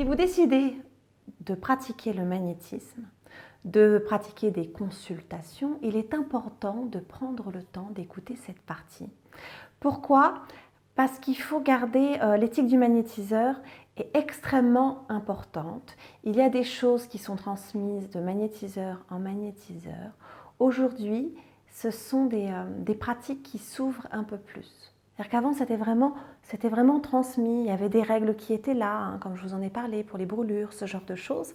Si vous décidez de pratiquer le magnétisme, de pratiquer des consultations, il est important de prendre le temps d'écouter cette partie. Pourquoi? Parce qu'il faut garder l'éthique du magnétiseur est extrêmement importante. Il y a des choses qui sont transmises de magnétiseur en magnétiseur. Aujourd'hui, ce sont des pratiques qui s'ouvrent un peu plus. C'est-à-dire qu'avant, c'était vraiment transmis. Il y avait des règles qui étaient là, hein, comme je vous en ai parlé, pour les brûlures, ce genre de choses.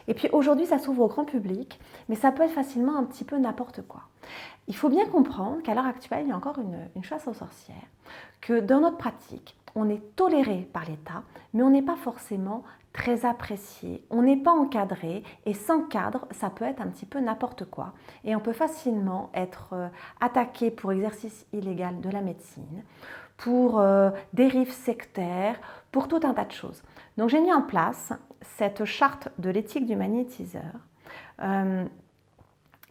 Et puis aujourd'hui, ça s'ouvre au grand public, mais ça peut être facilement un petit peu n'importe quoi. Il faut bien comprendre qu'à l'heure actuelle, il y a encore une chasse aux sorcières, que dans notre pratique, on est toléré par l'État, mais on n'est pas forcément très apprécié, on n'est pas encadré, et sans cadre, ça peut être un petit peu n'importe quoi. Et on peut facilement être attaqué pour exercice illégal de la médecine, pour dérives sectaires, pour tout un tas de choses. Donc j'ai mis en place cette charte de l'éthique du magnétiseur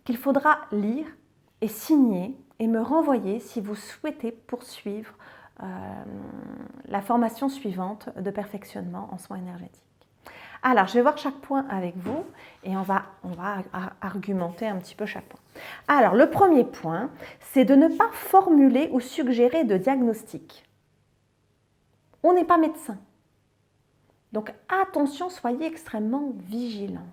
qu'il faudra lire et signer et me renvoyer si vous souhaitez poursuivre la formation suivante de perfectionnement en soins énergétiques. Alors, je vais voir chaque point avec vous et on va argumenter un petit peu chaque point. Alors, le premier point, c'est de ne pas formuler ou suggérer de diagnostic. On n'est pas médecin. Donc, attention, soyez extrêmement vigilants.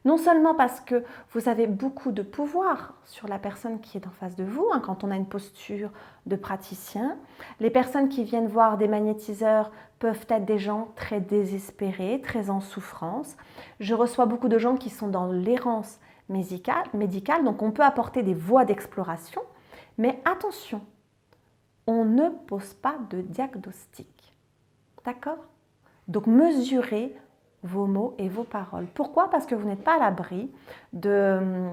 Non seulement parce que vous avez beaucoup de pouvoir sur la personne qui est en face de vous, hein, quand on a une posture de praticien. Les personnes qui viennent voir des magnétiseurs peuvent être des gens très désespérés, très en souffrance. Je reçois beaucoup de gens qui sont dans l'errance médicale, donc on peut apporter des voies d'exploration. Mais attention, on ne pose pas de diagnostic. D'accord? Donc mesurez vos mots et vos paroles. Pourquoi? Parce que vous n'êtes pas à l'abri de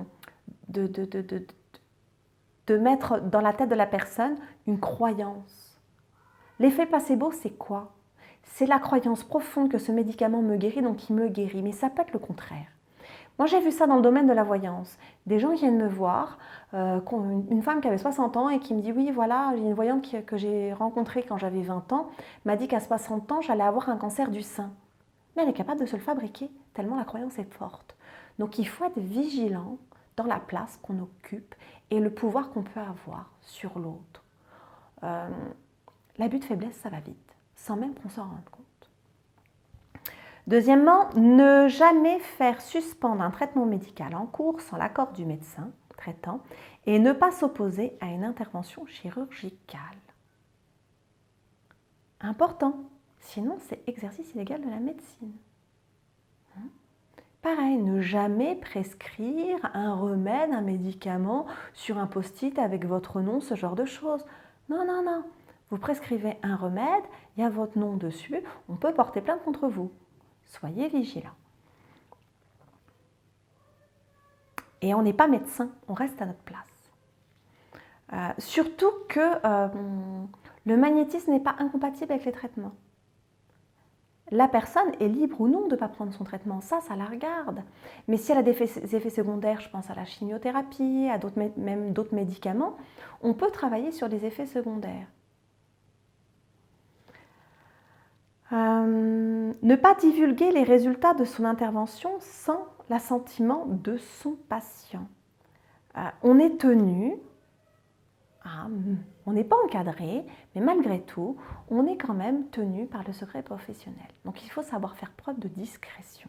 mettre dans la tête de la personne une croyance. L'effet placebo, c'est quoi? C'est la croyance profonde que ce médicament me guérit, donc il me guérit. Mais ça peut être le contraire. Moi, j'ai vu ça dans le domaine de la voyance. Des gens viennent me voir, une femme qui avait 60 ans et qui me dit « Oui, voilà, j'ai une voyante que j'ai rencontrée quand j'avais 20 ans, m'a dit qu'à 60 ans, j'allais avoir un cancer du sein. » Mais elle est capable de se le fabriquer, tellement la croyance est forte. Donc il faut être vigilant dans la place qu'on occupe et le pouvoir qu'on peut avoir sur l'autre. L'abus de faiblesse, ça va vite, sans même qu'on s'en rende compte. Deuxièmement, ne jamais faire suspendre un traitement médical en cours sans l'accord du médecin traitant et ne pas s'opposer à une intervention chirurgicale. Important. Sinon, c'est exercice illégal de la médecine. Pareil, ne jamais prescrire un remède, un médicament sur un post-it avec votre nom, ce genre de choses. Non, non, non. Vous prescrivez un remède, il y a votre nom dessus, on peut porter plainte contre vous. Soyez vigilants. Et on n'est pas médecin, on reste à notre place. Surtout que le magnétisme n'est pas incompatible avec les traitements. La personne est libre ou non de ne pas prendre son traitement, ça la regarde. Mais si elle a des effets secondaires, je pense à la chimiothérapie, à même d'autres médicaments, on peut travailler sur les effets secondaires. Ne pas divulguer les résultats de son intervention sans l'assentiment de son patient. On est tenu, on n'est pas encadré, mais malgré tout, on est quand même tenu par le secret professionnel. Donc il faut savoir faire preuve de discrétion.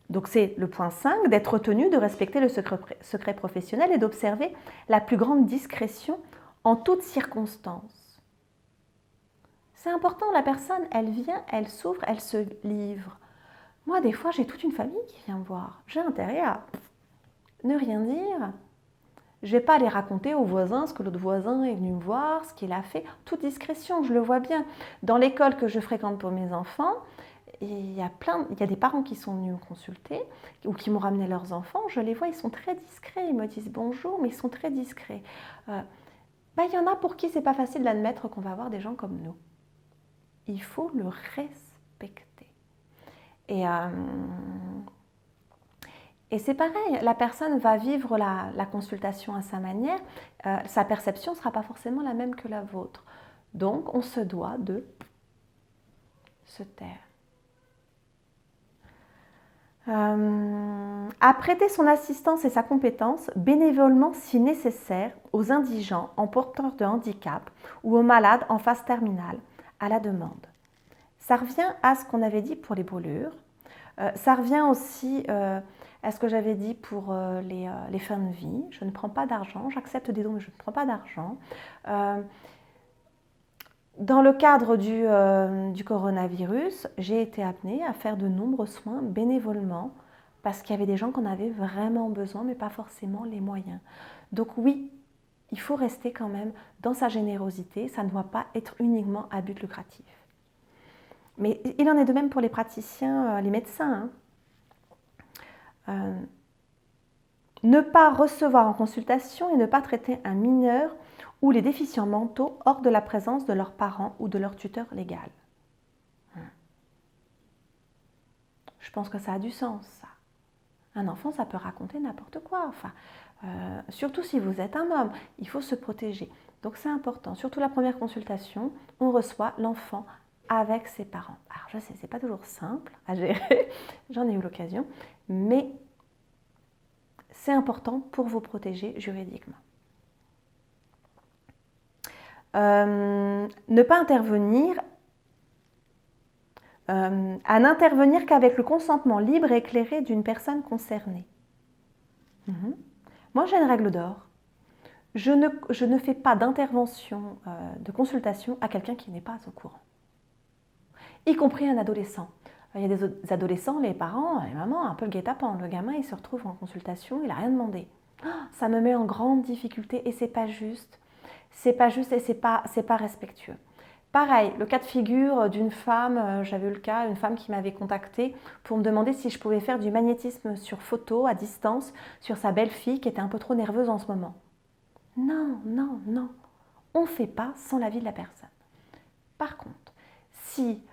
Donc c'est le point 5, d'être tenu de respecter le secret professionnel et d'observer la plus grande discrétion en toutes circonstances. C'est important, la personne, elle vient, elle s'ouvre, elle se livre. Moi, des fois, j'ai toute une famille qui vient me voir. J'ai intérêt à ne rien dire. Je ne vais pas aller raconter au voisin ce que l'autre voisin est venu me voir, ce qu'il a fait. Toute discrétion, je le vois bien. Dans l'école que je fréquente pour mes enfants, il y a des parents qui sont venus me consulter ou qui m'ont ramené leurs enfants. Je les vois, ils sont très discrets. Ils me disent bonjour, mais ils sont très discrets. Il y en a pour qui c'est pas facile d'admettre qu'on va avoir des gens comme nous. Il faut le respecter. Et c'est pareil, la personne va vivre la consultation à sa manière, sa perception ne sera pas forcément la même que la vôtre. Donc, on se doit de se taire. À prêter son assistance et sa compétence bénévolement si nécessaire aux indigents en porteurs de handicap ou aux malades en phase terminale, à la demande. Ça revient à ce qu'on avait dit pour les brûlures. Ça revient aussi à ce que j'avais dit pour les fins de vie. Je ne prends pas d'argent, j'accepte des dons, mais je ne prends pas d'argent. Dans le cadre du coronavirus, j'ai été amenée à faire de nombreux soins bénévolement parce qu'il y avait des gens qui en avaient vraiment besoin, mais pas forcément les moyens. Donc oui, il faut rester quand même dans sa générosité, ça ne doit pas être uniquement à but lucratif. Mais il en est de même pour les praticiens, les médecins. Ne pas recevoir en consultation et ne pas traiter un mineur ou les déficients mentaux hors de la présence de leurs parents ou de leur tuteur légal. Je pense que ça a du sens, ça. Un enfant, ça peut raconter n'importe quoi. Enfin, surtout si vous êtes un homme, il faut se protéger. Donc c'est important. Surtout la première consultation, on reçoit l'enfant avec ses parents. Alors je sais, c'est pas toujours simple à gérer, j'en ai eu l'occasion, mais c'est important pour vous protéger juridiquement. Ne pas intervenir, à n'intervenir qu'avec le consentement libre et éclairé d'une personne concernée. Moi, j'ai une règle d'or. Je ne fais pas d'intervention, de consultation à quelqu'un qui n'est pas au courant, y compris un adolescent. Il y a des adolescents, les parents, les mamans, un peu le guet-apens. Le gamin, il se retrouve en consultation, il n'a rien demandé. Ça me met en grande difficulté et c'est pas juste. C'est pas juste et c'est pas respectueux. Pareil, le cas de figure d'une femme, j'avais eu le cas, une femme qui m'avait contactée pour me demander si je pouvais faire du magnétisme sur photo, à distance, sur sa belle-fille qui était un peu trop nerveuse en ce moment. Non, non, non. On ne fait pas sans l'avis de la personne. Par contre, si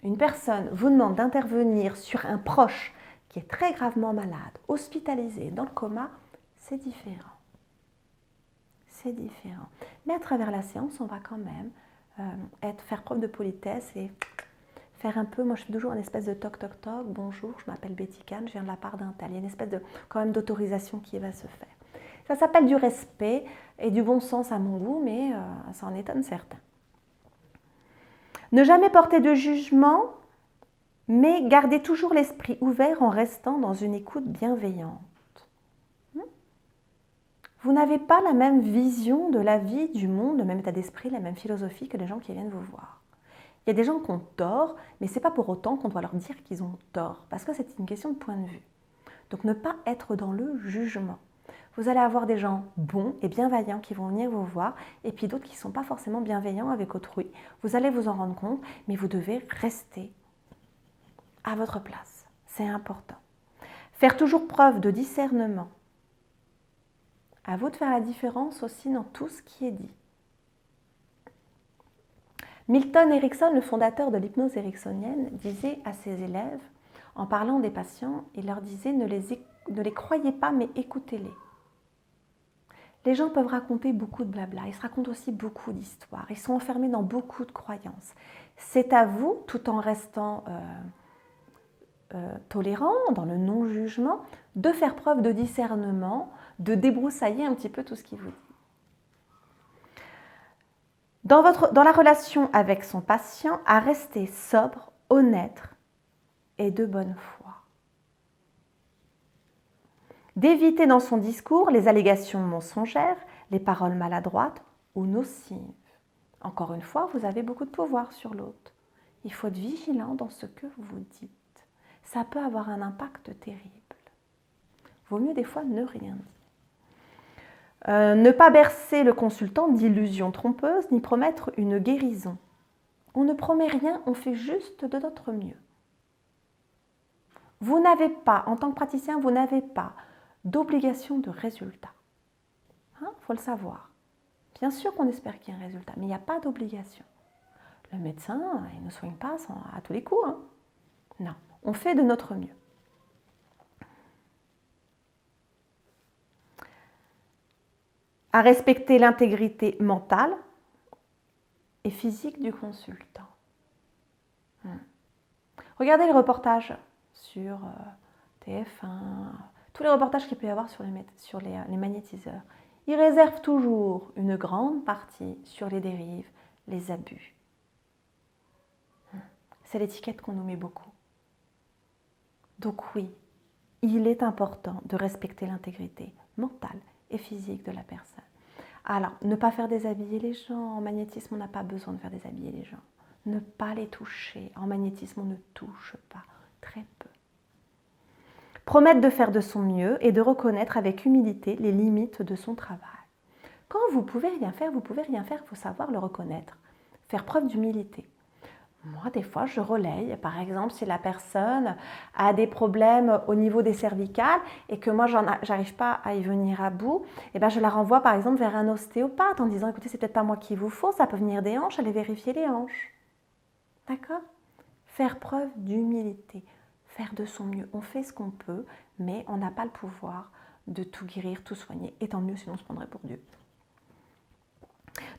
une personne vous demande d'intervenir sur un proche qui est très gravement malade, hospitalisé, dans le coma, c'est différent. C'est différent. Mais à travers la séance, on va quand même faire preuve de politesse et faire un peu, moi je fais toujours une espèce de toc toc toc, bonjour, je m'appelle Betty Kahn, je viens de la part d'un tel. Il y a une espèce de, quand même d'autorisation qui va se faire. Ça s'appelle du respect et du bon sens à mon goût, mais ça en étonne certains. Ne jamais porter de jugement, mais garder toujours l'esprit ouvert en restant dans une écoute bienveillante. Vous n'avez pas la même vision de la vie, du monde, le même état d'esprit, la même philosophie que les gens qui viennent vous voir. Il y a des gens qui ont tort, mais ce n'est pas pour autant qu'on doit leur dire qu'ils ont tort, parce que c'est une question de point de vue. Donc ne pas être dans le jugement. Vous allez avoir des gens bons et bienveillants qui vont venir vous voir, et puis d'autres qui ne sont pas forcément bienveillants avec autrui. Vous allez vous en rendre compte, mais vous devez rester à votre place. C'est important. Faire toujours preuve de discernement. À vous de faire la différence aussi dans tout ce qui est dit. Milton Erickson, le fondateur de l'hypnose ericksonienne, disait à ses élèves, en parlant des patients, il leur disait ne les croyez pas, mais écoutez-les. Les gens peuvent raconter beaucoup de blabla, ils se racontent aussi beaucoup d'histoires, ils sont enfermés dans beaucoup de croyances. C'est à vous, tout en restant tolérant, dans le non-jugement, de faire preuve de discernement, de débroussailler un petit peu tout ce qui vous dit. Dans la relation avec son patient, à rester sobre, honnête et de bonne foi. D'éviter dans son discours les allégations mensongères, les paroles maladroites ou nocives. Encore une fois, vous avez beaucoup de pouvoir sur l'autre. Il faut être vigilant dans ce que vous dites. Ça peut avoir un impact terrible. Vaut mieux des fois ne rien dire. Ne pas bercer le consultant d'illusions trompeuses ni promettre une guérison. On ne promet rien, on fait juste de notre mieux. Vous n'avez pas, en tant que praticien, vous n'avez pas d'obligation de résultat. Faut le savoir. Bien sûr qu'on espère qu'il y ait un résultat, mais il n'y a pas d'obligation. Le médecin, il ne soigne pas à tous les coups. Non, on fait de notre mieux. À respecter l'intégrité mentale et physique du consultant. Regardez les reportages sur TF1, tous les reportages qu'il peut y avoir sur les magnétiseurs. Ils réservent toujours une grande partie sur les dérives, les abus. C'est l'étiquette qu'on nous met beaucoup. Donc oui, il est important de respecter l'intégrité mentale et physique de la personne. Alors, ne pas faire déshabiller les gens. En magnétisme, on n'a pas besoin de faire déshabiller les gens. Ne pas les toucher. En magnétisme, on ne touche pas. Très peu. Promettre de faire de son mieux et de reconnaître avec humilité les limites de son travail. Quand vous pouvez rien faire, vous pouvez rien faire, il faut savoir le reconnaître. Faire preuve d'humilité. Moi, des fois, je relaye. Par exemple, si la personne a des problèmes au niveau des cervicales et que moi, j'arrive pas à y venir à bout, eh ben, je la renvoie par exemple vers un ostéopathe en disant, écoutez, c'est peut-être pas moi qu'il vous faut, ça peut venir des hanches, allez vérifier les hanches. D'accord? Faire preuve d'humilité, faire de son mieux. On fait ce qu'on peut, mais on n'a pas le pouvoir de tout guérir, tout soigner. Et tant mieux, sinon on se prendrait pour Dieu.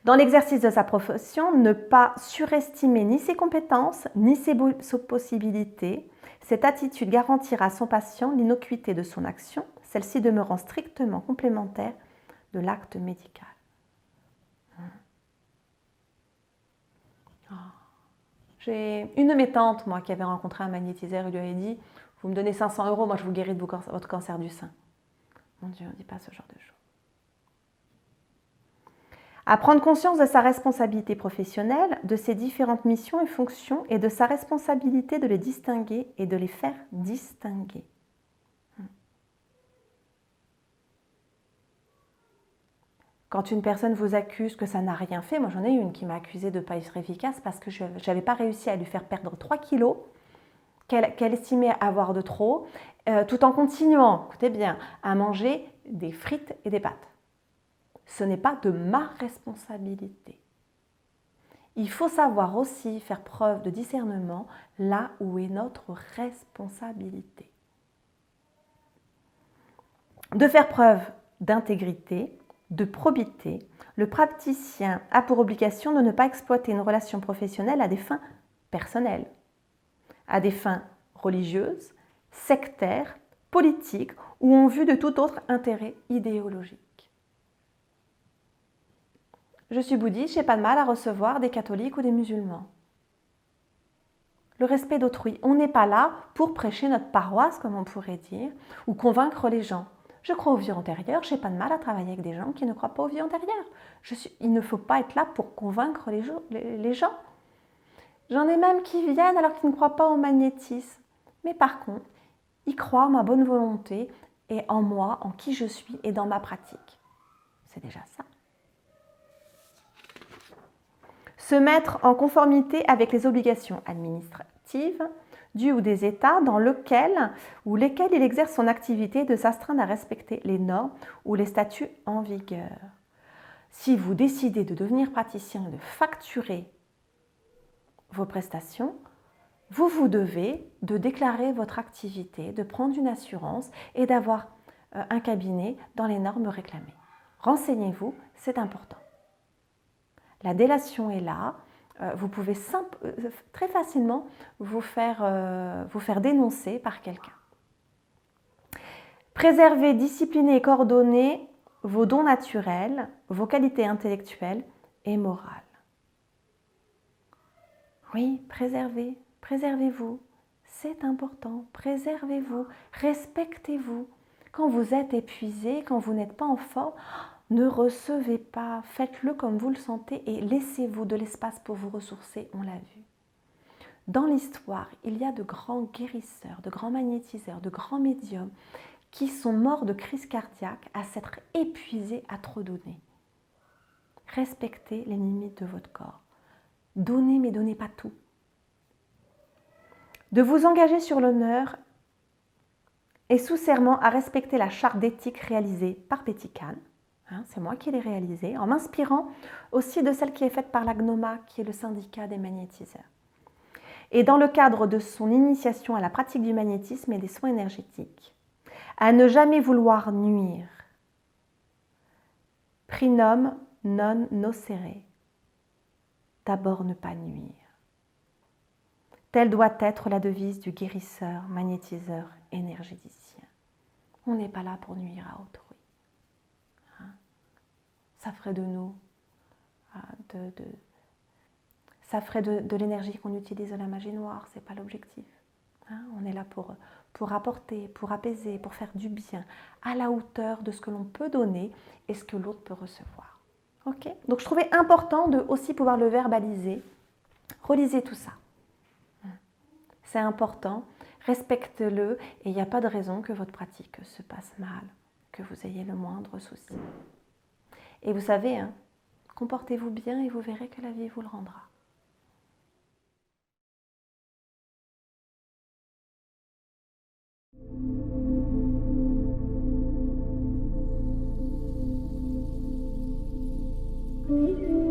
Dans l'exercice de sa profession, ne pas surestimer ni ses compétences, ni ses possibilités. Cette attitude garantira à son patient l'innocuité de son action, celle-ci demeurant strictement complémentaire de l'acte médical. J'ai une de mes tantes, moi, qui avait rencontré un magnétiseur, il lui avait dit « Vous me donnez 500 €, moi je vous guéris de votre cancer du sein. » Mon Dieu, on ne dit pas ce genre de choses. À prendre conscience de sa responsabilité professionnelle, de ses différentes missions et fonctions et de sa responsabilité de les distinguer et de les faire distinguer. Quand une personne vous accuse que ça n'a rien fait, moi j'en ai une qui m'a accusée de ne pas être efficace parce que je n'avais pas réussi à lui faire perdre 3 kilos qu'elle estimait avoir de trop, tout en continuant, écoutez bien, à manger des frites et des pâtes. Ce n'est pas de ma responsabilité. Il faut savoir aussi faire preuve de discernement là où est notre responsabilité. De faire preuve d'intégrité, de probité, le praticien a pour obligation de ne pas exploiter une relation professionnelle à des fins personnelles, à des fins religieuses, sectaires, politiques ou en vue de tout autre intérêt idéologique. Je suis bouddhiste, je n'ai pas de mal à recevoir des catholiques ou des musulmans. Le respect d'autrui. On n'est pas là pour prêcher notre paroisse, comme on pourrait dire, ou convaincre les gens. Je crois aux vies antérieures, je n'ai pas de mal à travailler avec des gens qui ne croient pas aux vies antérieures. Il ne faut pas être là pour convaincre les gens. J'en ai même qui viennent alors qu'ils ne croient pas au magnétisme. Mais par contre, ils croient en ma bonne volonté et en moi, en qui je suis et dans ma pratique. C'est déjà ça. Se mettre en conformité avec les obligations administratives du ou des États dans lesquels il exerce son activité, de s'astreindre à respecter les normes ou les statuts en vigueur. Si vous décidez de devenir praticien et de facturer vos prestations, vous devez de déclarer votre activité, de prendre une assurance et d'avoir un cabinet dans les normes réclamées. Renseignez-vous, c'est important. La délation est là. Vous pouvez très facilement vous faire dénoncer par quelqu'un. Préservez, disciplinez et coordonnez vos dons naturels, vos qualités intellectuelles et morales. Oui, préservez-vous. C'est important. Préservez-vous, respectez-vous. Quand vous êtes épuisé, quand vous n'êtes pas en forme, ne recevez pas, faites-le comme vous le sentez et laissez-vous de l'espace pour vous ressourcer, on l'a vu. Dans l'histoire, il y a de grands guérisseurs, de grands magnétiseurs, de grands médiums qui sont morts de crise cardiaque à s'être épuisés à trop donner. Respectez les limites de votre corps. Donnez, mais donnez pas tout. De vous engager sur l'honneur et sous serment à respecter la charte d'éthique réalisée par Péticane. C'est moi qui l'ai réalisée, en m'inspirant aussi de celle qui est faite par la GNOMA, qui est le syndicat des magnétiseurs. Et dans le cadre de son initiation à la pratique du magnétisme et des soins énergétiques, à ne jamais vouloir nuire. Primum non nocere. D'abord ne pas nuire. Telle doit être la devise du guérisseur, magnétiseur, énergéticien. On n'est pas là pour nuire à autrui. Hein? Ça ferait de nous ça ferait de l'énergie qu'on utilise de la magie noire, ce n'est pas l'objectif. Hein? On est là pour apporter, pour apaiser, pour faire du bien, à la hauteur de ce que l'on peut donner et ce que l'autre peut recevoir. Okay? Donc je trouvais important de aussi pouvoir le verbaliser. Relisez tout ça. C'est important, respectez-le et il n'y a pas de raison que votre pratique se passe mal, que vous ayez le moindre souci. Et vous savez, hein, comportez-vous bien et vous verrez que la vie vous le rendra. Oui.